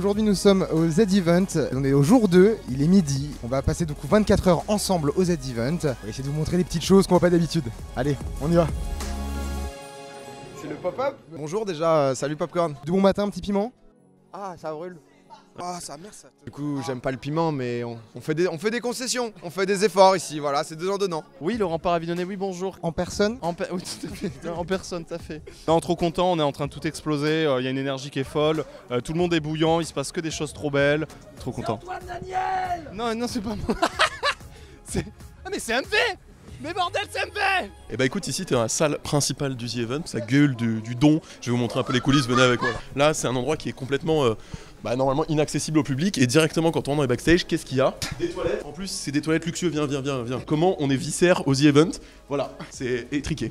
Aujourd'hui nous sommes au Z-Event, on est au jour 2, il est midi, on va passer du coup 24 heures ensemble au Z-Event. On va essayer de vous montrer des petites choses qu'on voit pas d'habitude. Allez, on y va. C'est le pop-up. Bonjour déjà, salut Popcorn. Du bon matin, petit piment. Ah, ça brûle. Ah, ça merde ça. Du coup, j'aime pas le piment, mais on fait des concessions, on fait des efforts ici, voilà, c'est donnant-donnant. Oui, Laurent Paravidonnet, oui, bonjour. En personne. Oui, tout à fait, en personne, tout à fait. Non, trop content, on est en train de tout exploser, il y a une énergie qui est folle, tout le monde est bouillant, il se passe que des choses trop belles, trop content. Antoine Daniel. Non, c'est pas moi. Ah mais c'est MP. Mais bordel, c'est MP. Et bah écoute, ici t'es dans la salle principale du The Event, ça gueule du don. Je vais vous montrer un peu les coulisses, venez avec moi. Là c'est un endroit qui est complètement normalement inaccessible au public, et directement quand on rentre dans les backstage, qu'est-ce qu'il y a? Des toilettes. En plus c'est des toilettes luxueux, viens. Comment on est viscère au The Event? Voilà, c'est étriqué.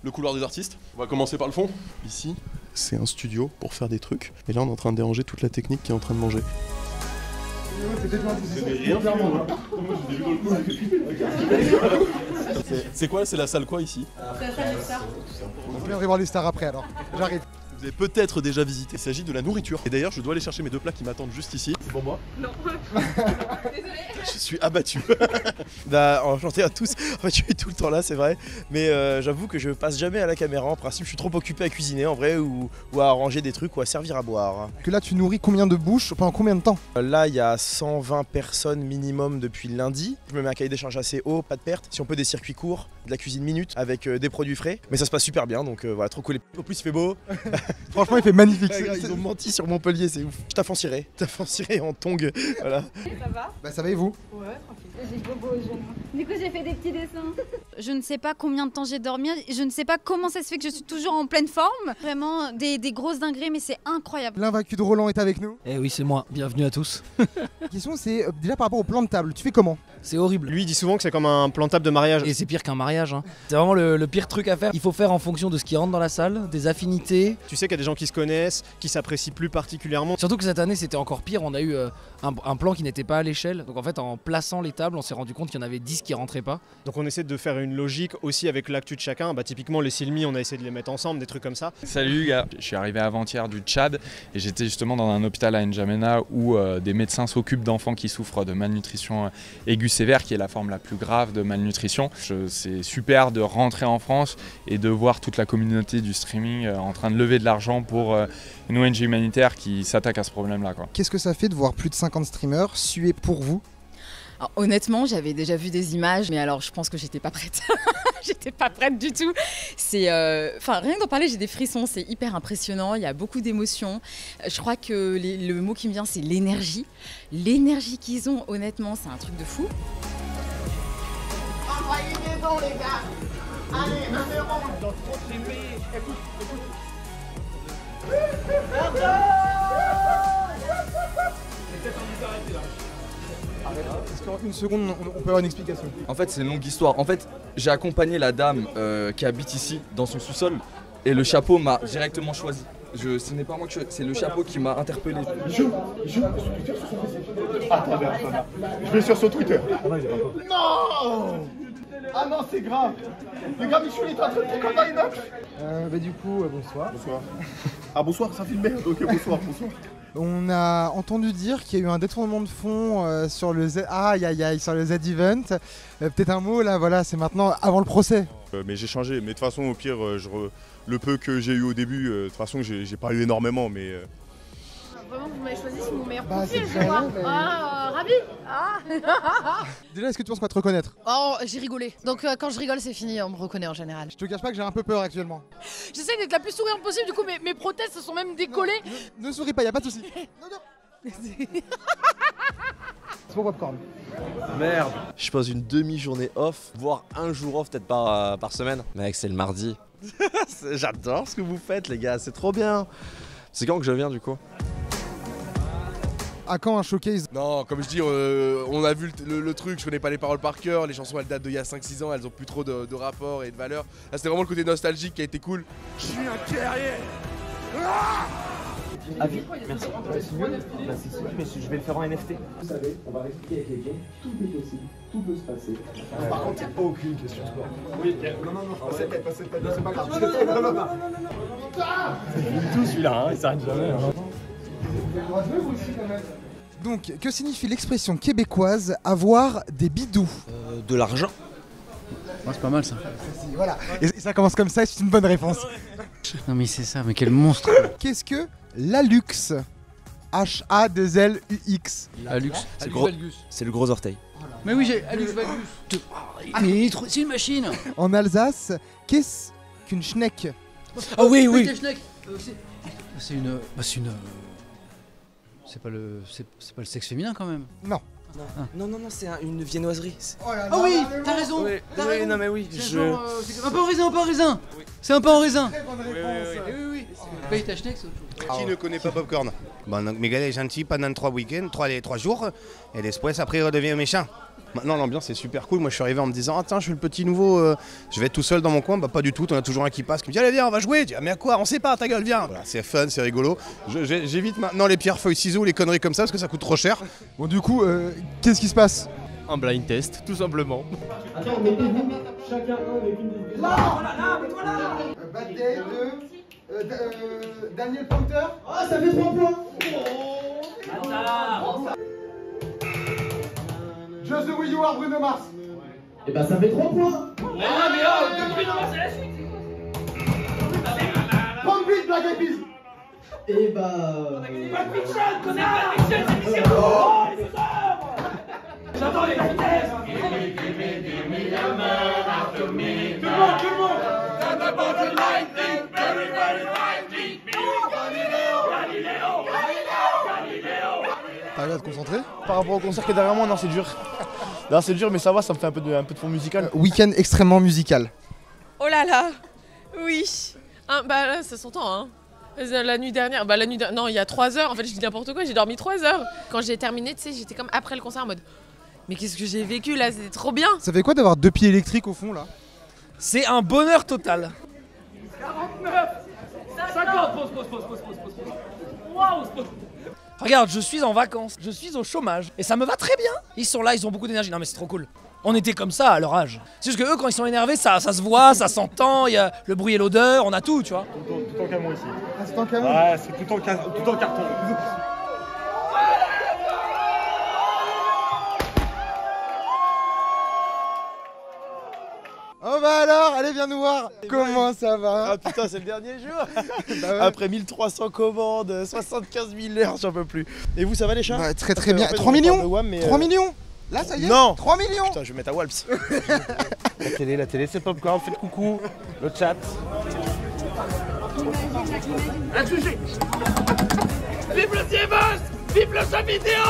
Le couloir des artistes, on va commencer par le fond. Ici c'est un studio pour faire des trucs, et là on est en train de déranger toute la technique qui est en train de manger. C'est quoi? C'est la salle quoi ici? C'est la salle des stars. On viendrait voir les stars après alors. J'arrive. Vous avez peut-être déjà visité. Il s'agit de la nourriture. Et d'ailleurs, je dois aller chercher mes 2 plats qui m'attendent juste ici. C'est pour moi? Non. Désolé. Je suis abattu. Enchanté à tous. En fait, je suis tout le temps là, c'est vrai. Mais j'avoue que je passe jamais à la caméra. En principe, je suis trop occupé à cuisiner en vrai, ou à ranger des trucs, ou à servir à boire. Que là, tu nourris combien de bouches pendant combien de temps? Là, il y a 120 personnes minimum depuis lundi. Je me mets un cahier des charges assez haut, pas de perte. Si on peut, des circuits courts, de la cuisine minute avec des produits frais. Mais ça se passe super bien, donc voilà, trop cool. En plus, il fait beau. Franchement, il fait magnifique. Ils ont menti sur Montpellier, c'est ouf. Je t'affonce ciré en tongue. Voilà. Ça va? Bah, ça va et vous? Ouais, tranquille. J'ai bobo aux genoux. Du coup, j'ai fait des petits dessins. Je ne sais pas combien de temps j'ai dormi, je ne sais pas comment ça se fait que je suis toujours en pleine forme. Vraiment des grosses dingueries, mais c'est incroyable. L'invaincu de Roland est avec nous. Eh oui, c'est moi. Bienvenue à tous. La question, c'est déjà par rapport au plan de table. Tu fais comment? C'est horrible. Lui, il dit souvent que c'est comme un plan de table de mariage. Et c'est pire qu'un mariage. Hein. C'est vraiment le pire truc à faire. Il faut faire en fonction de ce qui rentre dans la salle, des affinités. Tu sais qu'il y a des gens qui se connaissent, qui s'apprécient plus particulièrement. Surtout que cette année, c'était encore pire. On a eu un plan qui n'était pas à l'échelle. Donc en fait, en plaçant les tables, on s'est rendu compte qu'il y en avait 10 qui rentraient pas. Donc on essaie de faire une logique aussi avec l'actu de chacun. Bah, typiquement, les Silmi, on a essayé de les mettre ensemble, des trucs comme ça. Salut gars, je suis arrivé avant-hier du Tchad et j'étais justement dans un hôpital à N'Djamena où des médecins s'occupent d'enfants qui souffrent de malnutrition aiguë sévère, qui est la forme la plus grave de malnutrition. C'est super de rentrer en France et de voir toute la communauté du streaming en train de lever de l'argent pour une ONG humanitaire qui s'attaque à ce problème-là. Qu'est-ce que ça fait de voir plus de 50 streamers suer pour vous? Alors, honnêtement, j'avais déjà vu des images, mais alors je pense que j'étais pas prête. J'étais pas prête du tout. C'est, rien d'en parler, j'ai des frissons, c'est hyper impressionnant, il y a beaucoup d'émotions. Je crois que le mot qui me vient, c'est l'énergie. L'énergie qu'ils ont, honnêtement, c'est un truc de fou. Envoyez des dons, les gars. Allez, 1 euro. Écoute. Est-ce qu'en une seconde, on peut avoir une explication? En fait, c'est une longue histoire. En fait, j'ai accompagné la dame qui habite ici, dans son sous-sol, et le chapeau m'a directement choisi. Ce n'est pas moi c'est le chapeau qui m'a interpellé. Attendez. Je vais sur son Twitter. Non. Ah non, c'est grave. Les gars, Michel est en train de faire comme Bah du coup, bonsoir. Bonsoir. Ah bonsoir, ça filme bien. Ok, bonsoir. On a entendu dire qu'il y a eu un détournement de fonds sur le sur le Z-Event. Peut-être un mot là, voilà, c'est maintenant avant le procès. Mais j'ai changé. Mais de toute façon, au pire, le peu que j'ai eu au début, de toute façon, j'ai pas eu énormément, mais. Vraiment, vous m'avez choisi, c'est mon meilleur Bah, profil, c'est je crois. vrai, Ravi. Déjà, est-ce que tu penses qu'on va te reconnaître? Oh, j'ai rigolé. Donc quand je rigole, c'est fini, on me reconnaît en général. Je te cache pas que j'ai un peu peur actuellement. J'essaie d'être la plus souriante possible, du coup mes prothèses se sont même décollées. Ne souris pas, y a pas de souci. Non. C'est pour Popcorn. Merde. Je pose une demi-journée off, voire un jour off peut-être par semaine. Mec, c'est le mardi. J'adore ce que vous faites les gars, c'est trop bien. C'est quand que je viens du coup? À quand un showcase? Non, comme je dis, on a vu le truc, je connais pas les paroles par cœur, les chansons elles datent d'il y a 5-6 ans, elles ont plus trop de rapport et de valeur. Là c'était vraiment le côté nostalgique qui a été cool. Je suis un guerrier. Avis, merci. C'est mieux. Bah, c'est sûr, mais je vais le faire en NFT. Vous savez, on va réexpliquer avec les gens, tout est possible, tout peut se passer. Par contre, il n'y a aucune question sport. Oui, non, passez tête, c'est pas grave. Il est tout celui-là, il s'arrête jamais. Donc, que signifie l'expression québécoise avoir des bidous? De l'argent. c'est pas mal ça. Voilà, et ça commence comme ça, c'est une bonne réponse. Non mais c'est ça, mais quel monstre. Qu'est-ce que l'allux? H-A-2-L-U-X. Allux, c'est le gros orteil. Mais oui, j'ai allux valgus. Ah mais c'est une machine. En Alsace, qu'est-ce qu'une schneck? Ah oui, oui. C'est une... C'est pas le sexe féminin quand même. Non. Non, c'est une viennoiserie. Ah oui, t'as raison. Oui, non mais oui. Un peu en raisin. C'est un peu en raisin. Très bonne réponse. Oui. Paye ta schneck, c'est autre chose. Qui ne connaît pas Popcorn? Bon, donc Miguel est gentil pendant 3 week-ends, 3 jours, et después après il redevient méchant. Maintenant l'ambiance est super cool, moi je suis arrivé en me disant attends je suis le petit nouveau, je vais être tout seul dans mon coin, bah pas du tout, on a toujours un qui passe qui me dit allez viens on va jouer, je dis, ah, mais à quoi, on sait pas, ta gueule viens. Voilà, c'est fun, c'est rigolo, j'évite maintenant les pierres, feuilles, ciseaux, les conneries comme ça parce que ça coûte trop cher. Bon du coup, qu'est-ce qui se passe? Un blind test, tout simplement. Attends, mettez-vous chacun un avec une des... Là, mets-toi là. Bad Day de Daniel Pointer. Ah, ça fait 3 points. Just the way you are, Bruno Mars. Et bah ça fait 3 points. Ah mais oh, Bruno Mars c'est la suite. Pump it, Black Eyed Peas. Et bah... Pas de fiction, connard. Pas de fiction, c'est fiction. Oh, les losers. J'adore les vitesses. Tout le monde. T'arrives à te concentrer? Par rapport au concert qui est derrière moi, non c'est dur. Non c'est dur mais ça va, ça me fait un peu de fond musical. Week-end extrêmement musical. Oh là là, oui. Bah là, ça s'entend, hein. La nuit dernière, non, il y a 3 heures, en fait je dis n'importe quoi, j'ai dormi 3 heures. Quand j'ai terminé, tu sais, j'étais comme après le concert en mode mais qu'est-ce que j'ai vécu là, c'était trop bien. Ça fait quoi d'avoir 2 pieds électriques au fond là? C'est un bonheur total. 49, 50, pause. Waouh, Regarde, je suis en vacances, je suis au chômage et ça me va très bien. Ils sont là, ils ont beaucoup d'énergie. Non mais c'est trop cool. On était comme ça à leur âge. C'est juste que eux quand ils sont énervés, ça se voit, ça s'entend, il y a le bruit et l'odeur, on a tout, tu vois. Tout en camon ici. Ah, c'est en camon? Ouais, c'est tout en carton. Oh bah alors, allez viens nous voir. Comment ça va? Ah putain c'est le dernier jour. Bah ouais. Après 1300 commandes, 75 000 heures, j'en peux plus. Et vous ça va les chats? Bah, très bien. 3 millions? 3 millions? Là ça y est? Non. 3 millions? Putain je vais mettre à Walps. La télé c'est Popcorn, faites coucou. Le chat. Un sujet. Vive le Dievos. Vive le jeu vidéo.